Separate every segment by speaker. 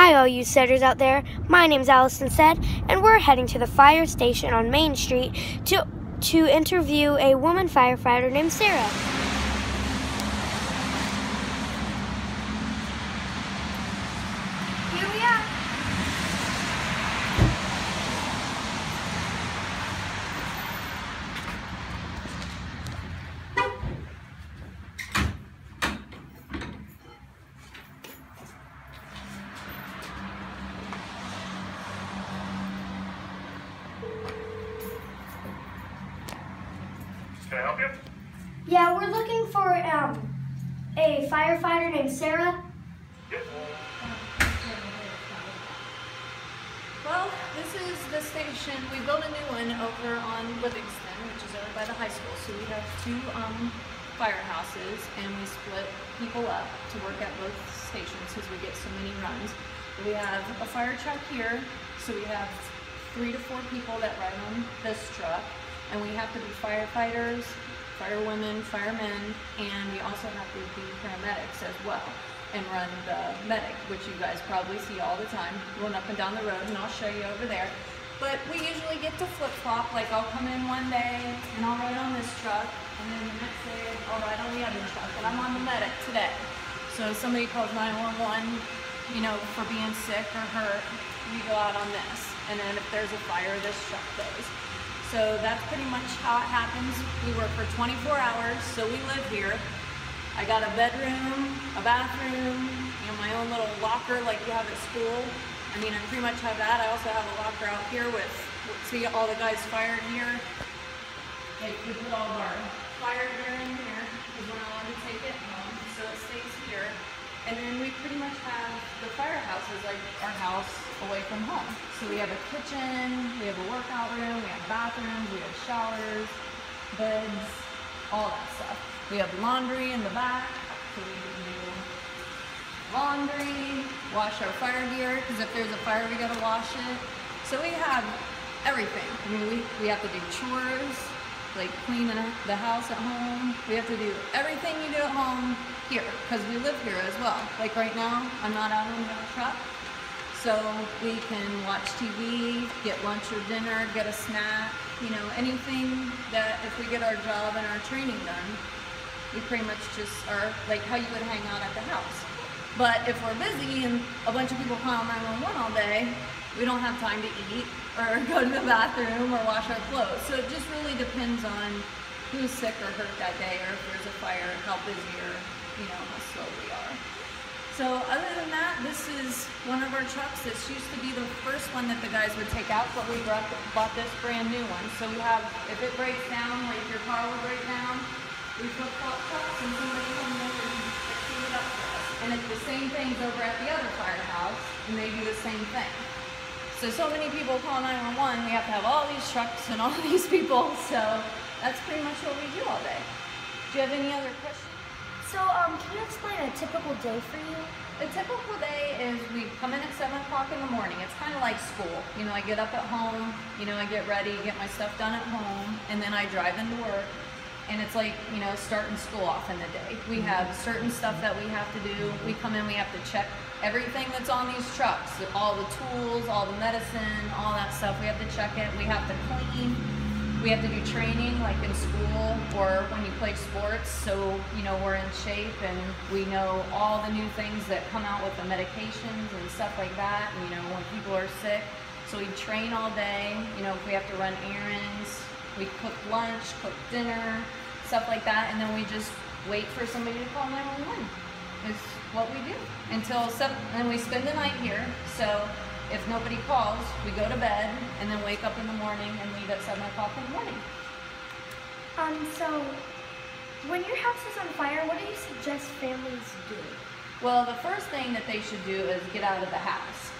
Speaker 1: Hi all you setters out there, my name's AllisonSaid, and we're heading to the fire station on Main Street to interview a woman firefighter named Sara. Here we are.
Speaker 2: Can I help you?
Speaker 1: Yeah, we're looking for a firefighter named Sara.
Speaker 2: Yep.
Speaker 3: Well, this is the station. We built a new one over on Livingston, which is over by the high school. So we have two firehouses, and we split people up to work at both stations because we get so many runs. We have a fire truck here, so we have 3 to 4 people that ride on this truck, and we have to be firefighters, firewomen, firemen, and we also have to be paramedics as well and run the medic, which you guys probably see all the time, going up and down the road, and I'll show you over there. But we usually get to flip-flop, like I'll come in one day and I'll ride on this truck, and then the next day I'll ride on the other truck, and I'm on the medic today. So if somebody calls 911, you know, for being sick or hurt, we go out on this. And then if there's a fire, this truck goes. So that's pretty much how it happens. We work for 24 hours, so we live here. I got a bedroom, a bathroom, you know, my own little locker like you have at school. I mean, I pretty much have that. I also have a locker out here with, see all the guys fired here. Like, we put all of our fire gear in here because we're not allowed to take it home, so it stays here. And then we pretty much have the firehouses like our house away from home. So we have a kitchen, we have a workout room, we have bathrooms, we have showers, beds, all that stuff. We have laundry in the back, so we can do laundry, wash our fire gear, because if there's a fire we gotta wash it. So we have everything. I mean, we have to do chores, like clean the house at home. We have to do everything you do at home here, because we live here as well. Like right now, I'm not out on the truck, so we can watch TV, get lunch or dinner, get a snack, you know, anything that if we get our job and our training done, we pretty much just are like how you would hang out at the house. But if we're busy and a bunch of people call 911 all day, we don't have time to eat or go to the bathroom or wash our clothes. So it just really depends on who's sick or hurt that day, or if there's a fire, how busy or, you know, how slow we are. So other than that, this is one of our trucks. This used to be the first one that the guys would take out, but we bought this brand new one. So we have, if it breaks down, like your car will break down, we flip-flop trucks and somebody comes over and clean it up for us. And it's the same things over at the other firehouse, and they do the same thing. So many people call 911, we have to have all these trucks and all these people, so that's pretty much what we do all day. Do you have any other questions?
Speaker 1: So, can you explain a typical day for you?
Speaker 3: A typical day is we come in at 7 o'clock in the morning. It's kind of like school. You know, I get up at home, you know, I get ready, get my stuff done at home, and then I drive into work. And it's like, you know, starting school off in the day. We have certain stuff that we have to do. We come in, we have to check everything that's on these trucks. All the tools, all the medicine, all that stuff. We have to check it. We have to clean. We have to do training like in school or when you play sports. So, you know, we're in shape and we know all the new things that come out with the medications and stuff like that. And, you know, when people are sick. So we train all day. You know, if we have to run errands, we cook lunch, cook dinner, stuff like that, and then we just wait for somebody to call 911. Is what we do until 7, and we spend the night here. So if nobody calls, we go to bed and then wake up in the morning and leave at 7 o'clock in the morning.
Speaker 1: So when your house is on fire, what do you suggest families do?
Speaker 3: Well, the first thing that they should do is get out of the house.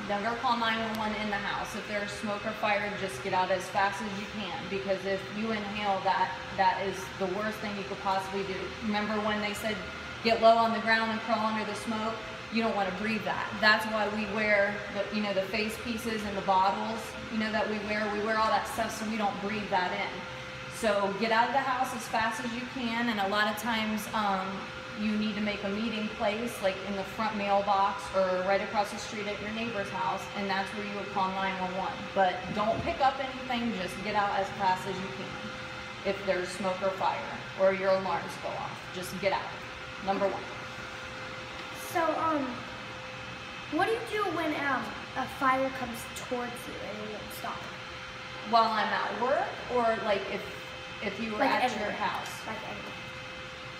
Speaker 3: Never call 911 in the house. If there's smoke or fire, just get out as fast as you can, because if you inhale that, that is the worst thing you could possibly do. Remember when they said get low on the ground and crawl under the smoke? You don't want to breathe that. That's why we wear the, you know, the face pieces and the bottles, you know, that we wear all that stuff so we don't breathe that in. So get out of the house as fast as you can, and a lot of times you need to make a meeting place, like in the front mailbox or right across the street at your neighbor's house, and that's where you would call 911. But don't pick up anything, just get out as fast as you can. If there's smoke or fire, or your alarms go off, just get out. Number one.
Speaker 1: So, what do you do when a fire comes towards you and you don't stop?
Speaker 3: While I'm at work, or like if you were
Speaker 1: Like
Speaker 3: at
Speaker 1: anywhere.
Speaker 3: your house?
Speaker 1: Like anywhere.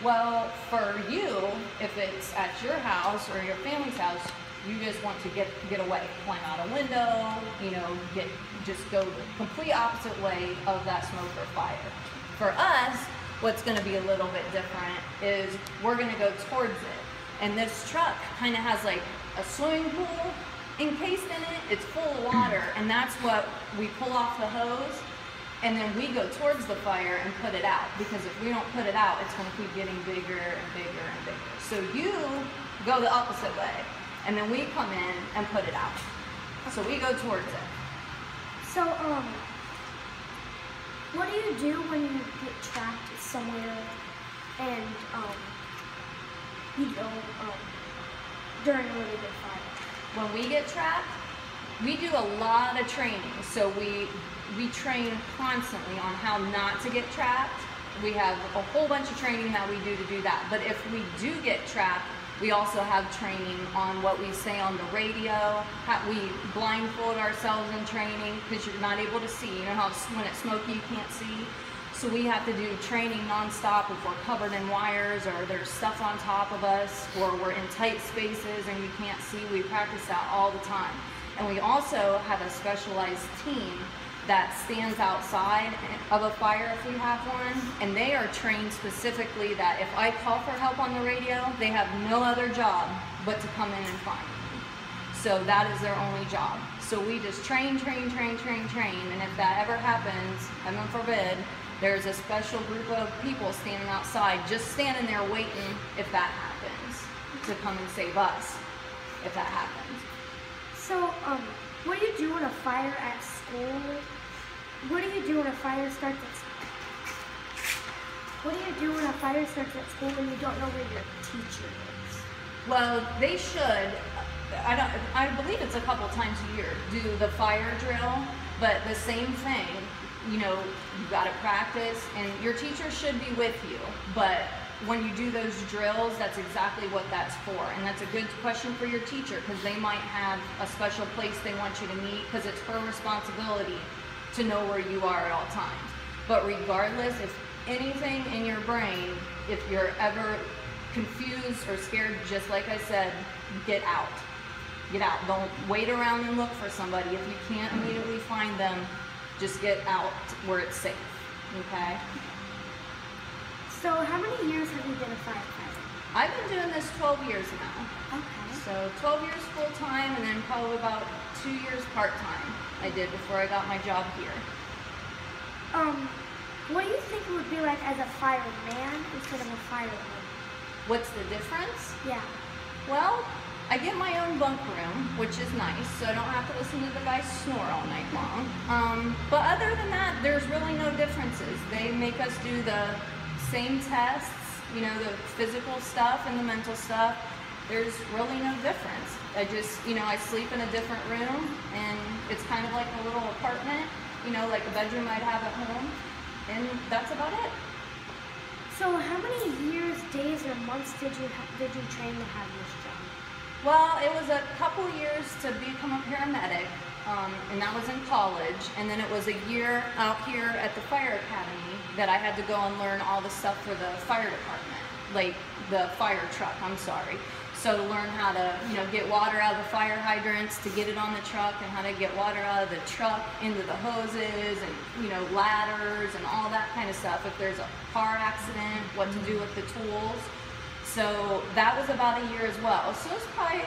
Speaker 3: Well, for you, if it's at your house or your family's house, you just want to get away, climb out a window, just go the complete opposite way of that smoke or fire. For us, what's going to be a little bit different is we're going to go towards it. And this truck kind of has like a swimming pool encased in it. It's full of water, and that's what we pull off the hose, and then we go towards the fire and put it out, because if we don't put it out, it's going to keep getting bigger and bigger and bigger. So you go the opposite way, and then we come in and put it out. So we go towards it.
Speaker 1: So, what do you do when you get trapped somewhere and, during a really big fire?
Speaker 3: When we get trapped, we do a lot of training. So we train constantly on how not to get trapped. We have a whole bunch of training that we do to do that. But if we do get trapped, we also have training on what we say on the radio. We blindfold ourselves in training because you're not able to see. You know how when it's smoky, you can't see? So we have to do training nonstop if we're covered in wires or there's stuff on top of us or we're in tight spaces and you can't see. We practice that all the time. And we also have a specialized team that stands outside of a fire if we have one, and they are trained specifically that if I call for help on the radio, they have no other job but to come in and find me. So that is their only job. So we just train, and if that ever happens, heaven forbid, there's a special group of people standing outside, just standing there waiting if that happens, to come and save us if that happens.
Speaker 1: So, what do you do when a fire at school? What do you do when a fire starts at school? What do you do when a fire starts at school when you don't know where your teacher is?
Speaker 3: Well, they should. I believe it's a couple times a year do the fire drill, but the same thing. You've got to practice, and your teacher should be with you. But when you do those drills, that's exactly what that's for. And that's a good question for your teacher, because they might have a special place they want you to meet, because it's her responsibility to know where you are at all times. But regardless, if anything in your brain, if you're ever confused or scared, just like I said, get out. Get out. Don't wait around and look for somebody. If you can't immediately find them, just get out where it's safe, okay?
Speaker 1: So how many years have you been a firefighter?
Speaker 3: I've been doing this 12 years now.
Speaker 1: Okay.
Speaker 3: So 12 years full-time, and then probably about 2 years part-time I did before I got my job here.
Speaker 1: What do you think it would be like as a fireman instead of a firewoman?
Speaker 3: What's the difference?
Speaker 1: Yeah.
Speaker 3: Well, I get my own bunk room, which is nice, so I don't have to listen to the guys snore all night long. But other than that, there's really no differences. They make us do the same tests, the physical stuff and the mental stuff. There's really no difference. I just, I sleep in a different room, and it's kind of like a little apartment, like a bedroom I'd have at home, and that's about it.
Speaker 1: So how many years, days, or months did you train to have this job?
Speaker 3: Well, it was a couple years to become a paramedic, and that was in college, and then it was a year out here at the fire academy that I had to go and learn all the stuff for the fire department, like the fire truck, So to learn how to, get water out of the fire hydrants, to get it on the truck, and how to get water out of the truck into the hoses, and, ladders, and all that kind of stuff. If there's a car accident, what to do with the tools. So that was about a year as well. So it's probably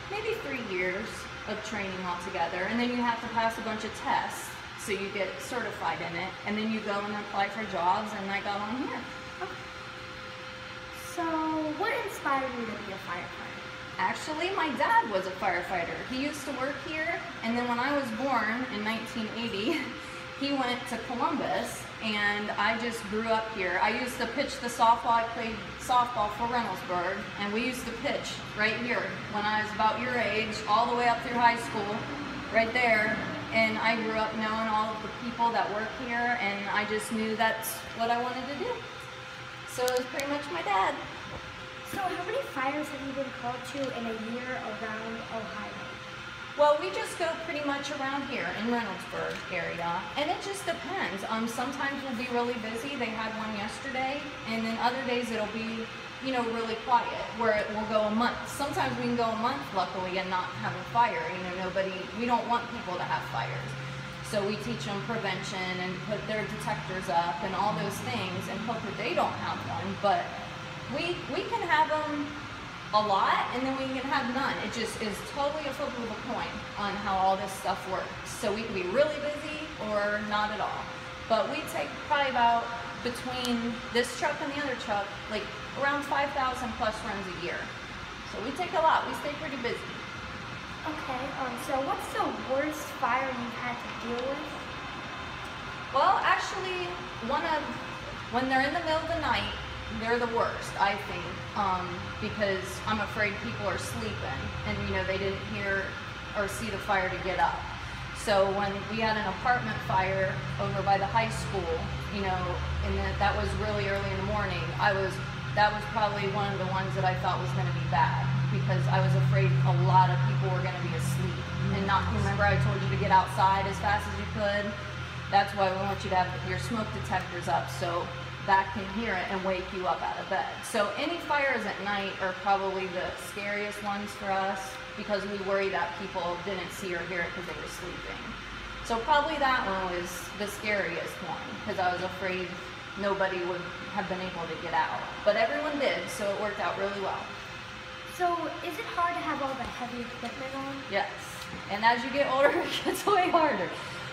Speaker 3: maybe 3 years of training altogether. And then you have to pass a bunch of tests, so you get certified in it. And then you go and apply for jobs, and I got on here.
Speaker 1: Okay. So what inspired you to be a firefighter?
Speaker 3: Actually, my dad was a firefighter. He used to work here, and then when I was born in 1980, he went to Columbus and I just grew up here. I used to pitch the softball. I played softball for Reynoldsburg, and we used to pitch right here when I was about your age, all the way up through high school, right there. And I grew up knowing all of the people that work here, and I just knew that's what I wanted to do. So it was pretty much my dad.
Speaker 1: So how many fires have you been called to in a year around Ohio?
Speaker 3: Well, we just go pretty much around here in Reynoldsburg area, and it just depends. Sometimes we'll be really busy. They had one yesterday, and then other days it'll be, you know, really quiet, where it will go a month. Sometimes we can go a month, luckily, and not have a fire. You know, we don't want people to have fires. So we teach them prevention and put their detectors up and all those things, and hope that they don't have one. But we can have them a lot, and then we can have none. It just is totally a flip of a coin on how all this stuff works. So we can be really busy or not at all. But we take probably about, between this truck and the other truck, like around 5,000 plus runs a year. So we take a lot. We stay pretty busy.
Speaker 1: Okay, so what's the worst fire you've had to deal with?
Speaker 3: Well, actually, when they're in the middle of the night, they're the worst, I think, because I'm afraid people are sleeping and, you know, they didn't hear or see the fire to get up. So when we had an apartment fire over by the high school, you know, and that was really early in the morning, that was probably one of the ones that I thought was going to be bad, because I was afraid a lot of people were going to be asleep and not. Remember, I told you to get outside as fast as you could? That's why we want you to have your smoke detectors up, so that can hear it and wake you up out of bed. So any fires at night are probably the scariest ones for us, because we worry that people didn't see or hear it because they were sleeping. So probably that one was the scariest one, because I was afraid nobody would have been able to get out. But everyone did, so it worked out really well.
Speaker 1: So is it hard to have all the heavy equipment on?
Speaker 3: Yes, and as you get older, it gets way harder.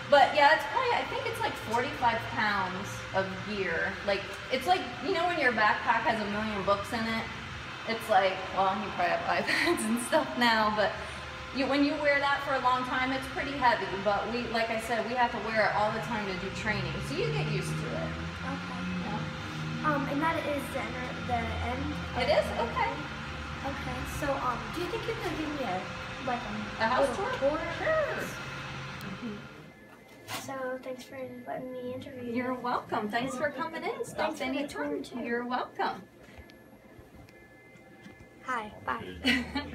Speaker 3: But yeah, it's probably, I think it's like 45 pounds of gear. Like, it's like, you know when your backpack has 1 million books in it? It's like, well, you probably have iPads and stuff now, but when you wear that for a long time, it's pretty heavy. But we, like I said, we have to wear it all the time to do training, so you get used to it.
Speaker 1: Okay.
Speaker 3: Yeah.
Speaker 1: And that is the end?
Speaker 3: It is? Okay.
Speaker 1: Okay, so do you think you could give me a
Speaker 3: house
Speaker 1: little
Speaker 3: tour? Sure.
Speaker 1: So thanks for letting me interview you.
Speaker 3: You're welcome. Thanks for coming in. Stop anytime. You're welcome.
Speaker 1: Hi, bye.